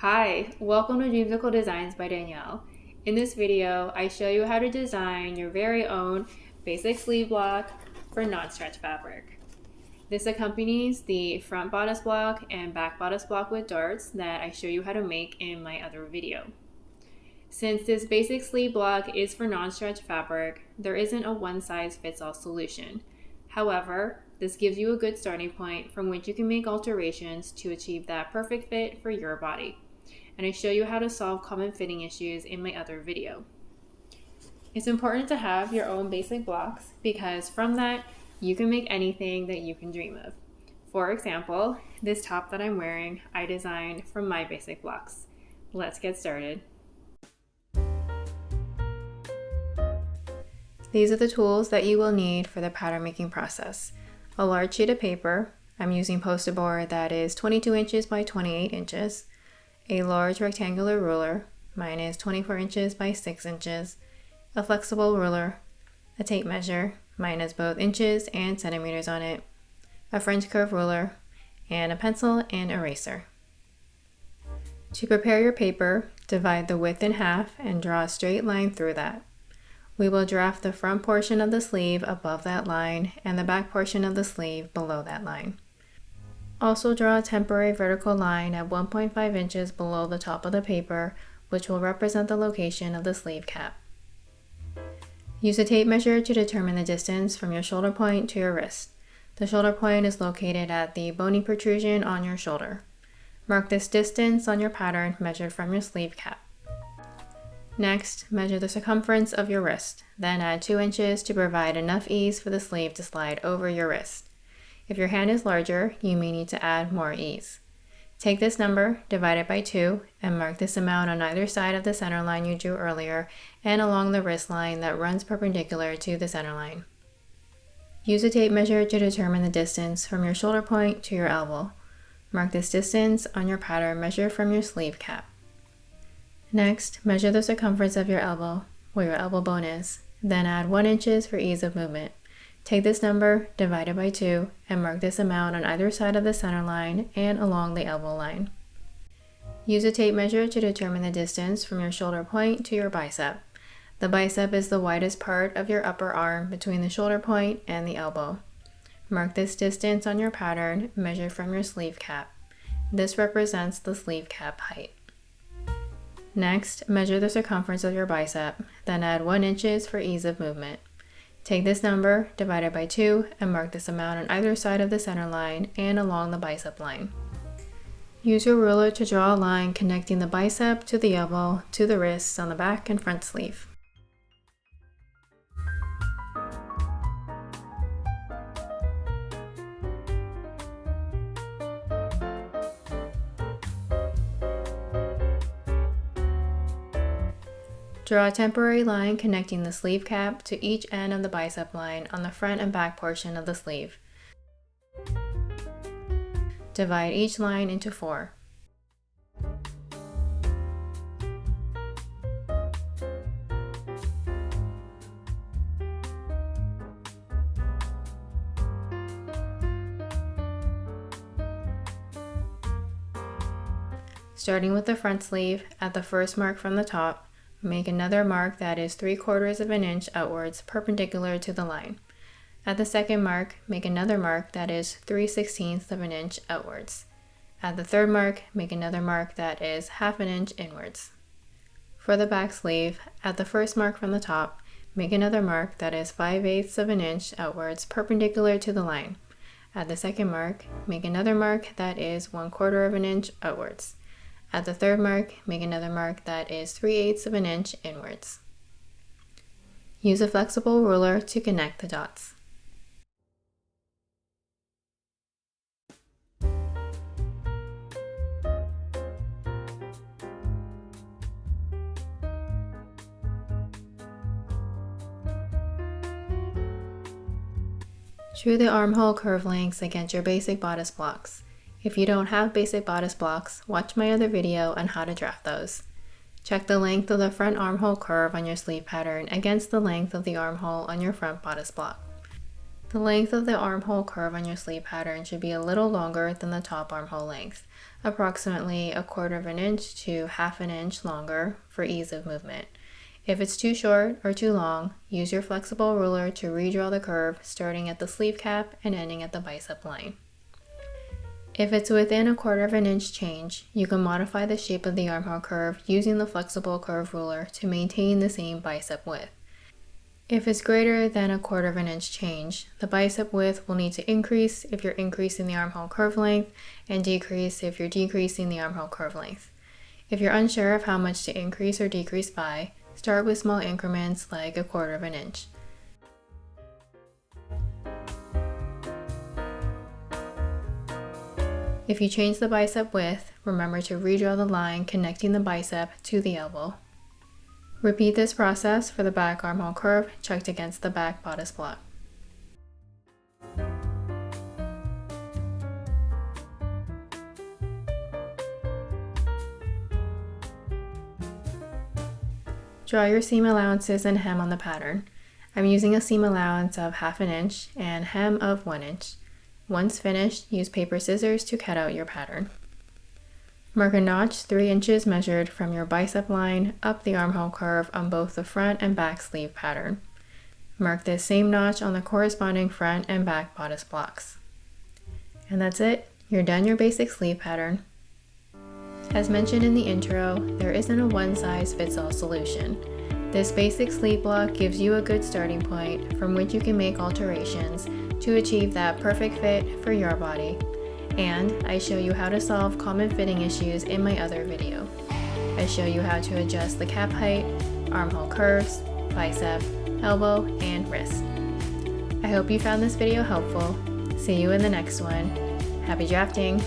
Hi, welcome to Dreamsical Designs by Danielle. In this video, I show you how to design your very own basic sleeve block for non-stretch fabric. This accompanies the front bodice block and back bodice block with darts that I show you how to make in my other video. Since this basic sleeve block is for non-stretch fabric, there isn't a one-size-fits-all solution. However, this gives you a good starting point from which you can make alterations to achieve that perfect fit for your body. And I show you how to solve common fitting issues in my other video. It's important to have your own basic blocks because from that, you can make anything that you can dream of. For example, this top that I'm wearing, I designed from my basic blocks. Let's get started. These are the tools that you will need for the pattern making process. A large sheet of paper, I'm using poster board that is 22 inches by 28 inches. A large rectangular ruler, mine is 24 inches by 6 inches. A flexible ruler, a tape measure, mine has both inches and centimeters on it. A French curve ruler, and a pencil and eraser. To prepare your paper, divide the width in half and draw a straight line through that. We will draft the front portion of the sleeve above that line and the back portion of the sleeve below that line. Also draw a temporary vertical line at 1.5 inches below the top of the paper, which will represent the location of the sleeve cap. Use a tape measure to determine the distance from your shoulder point to your wrist. The shoulder point is located at the bony protrusion on your shoulder. Mark this distance on your pattern measured from your sleeve cap. Next, measure the circumference of your wrist, then add 2 inches to provide enough ease for the sleeve to slide over your wrist. If your hand is larger, you may need to add more ease. Take this number, divide it by 2, and mark this amount on either side of the center line you drew earlier and along the wrist line that runs perpendicular to the center line. Use a tape measure to determine the distance from your shoulder point to your elbow. Mark this distance on your pattern measured from your sleeve cap. Next, measure the circumference of your elbow, where your elbow bone is, then add 1 inch for ease of movement. Take this number, divide it by 2, and mark this amount on either side of the center line and along the elbow line. Use a tape measure to determine the distance from your shoulder point to your bicep. The bicep is the widest part of your upper arm between the shoulder point and the elbow. Mark this distance on your pattern measured from your sleeve cap. This represents the sleeve cap height. Next, measure the circumference of your bicep, then add 1 inch for ease of movement. Take this number, divide it by 2, and mark this amount on either side of the center line and along the bicep line. Use your ruler to draw a line connecting the bicep to the elbow to the wrists on the back and front sleeve. Draw a temporary line connecting the sleeve cap to each end of the bicep line on the front and back portion of the sleeve. Divide each line into 4. Starting with the front sleeve, at the first mark from the top, make another mark that is 3/4 of an inch outwards perpendicular to the line. At the second mark, make another mark that is 3/16 of an inch outwards. At the third mark, make another mark that is 1/2 inch inwards. For the back sleeve, at the first mark from the top, make another mark that is 5/8 of an inch outwards perpendicular to the line. At the second mark, make another mark that is 1/4 of an inch outwards. At the third mark, make another mark that is 3/8 of an inch inwards. Use a flexible ruler to connect the dots. Drew the armhole curve lengths against your basic bodice blocks. If you don't have basic bodice blocks, watch my other video on how to draft those. Check the length of the front armhole curve on your sleeve pattern against the length of the armhole on your front bodice block. The length of the armhole curve on your sleeve pattern should be a little longer than the top armhole length, approximately 1/4 of an inch to 1/2 an inch longer for ease of movement. If it's too short or too long, use your flexible ruler to redraw the curve starting at the sleeve cap and ending at the bicep line. If it's within 1/4 of an inch change, you can modify the shape of the armhole curve using the flexible curve ruler to maintain the same bicep width. If it's greater than 1/4 of an inch change, the bicep width will need to increase if you're increasing the armhole curve length and decrease if you're decreasing the armhole curve length. If you're unsure of how much to increase or decrease by, start with small increments like 1/4 of an inch. If you change the bicep width, remember to redraw the line connecting the bicep to the elbow. Repeat this process for the back armhole curve checked against the back bodice block. Draw your seam allowances and hem on the pattern. I'm using a seam allowance of 1/2 an inch and hem of 1 inch. Once finished, use paper scissors to cut out your pattern. Mark a notch 3 inches measured from your bicep line up the armhole curve on both the front and back sleeve pattern. Mark this same notch on the corresponding front and back bodice blocks. And that's it, you're done your basic sleeve pattern. As mentioned in the intro, there isn't a one-size-fits-all solution. This basic sleeve block gives you a good starting point from which you can make alterations to achieve that perfect fit for your body. And I show you how to solve common fitting issues in my other video. I show you how to adjust the cap height, armhole curves, bicep, elbow, and wrist. I hope you found this video helpful. See you in the next one. Happy drafting!